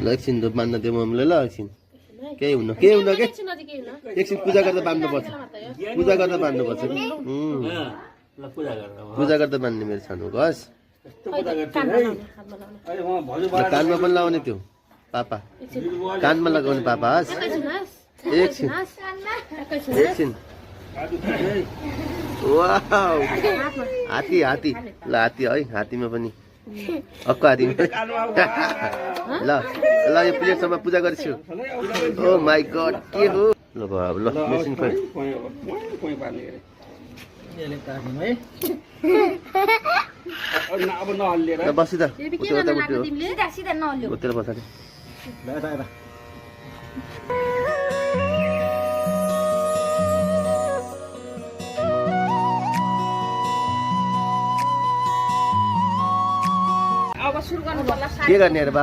ल एकछिन धुप बाँध्न दिउँ मम्मीलाई ल एकछिन केही हुन्न के एकछिन पूजा गर्दा बाँध्नुपर्छ पूजा गर्दा बाँध्नुपर्छ पूजा गर्दा बाँध्ने मेरो सानो घस कानमा पनि लगाउने त्यो पापा कानमा लगाउने पापा हस् एकछिन एकछिन वाउ हात्ती हात्ती ल हात्ती है हात्तीमा पनि अक्को हात्तीमा ल ल यो प्लेटसम्म पूजा गर्छु ओ माई गड के हो ल अब ल मेसिन खोइ बसी त उता बस के गर्ने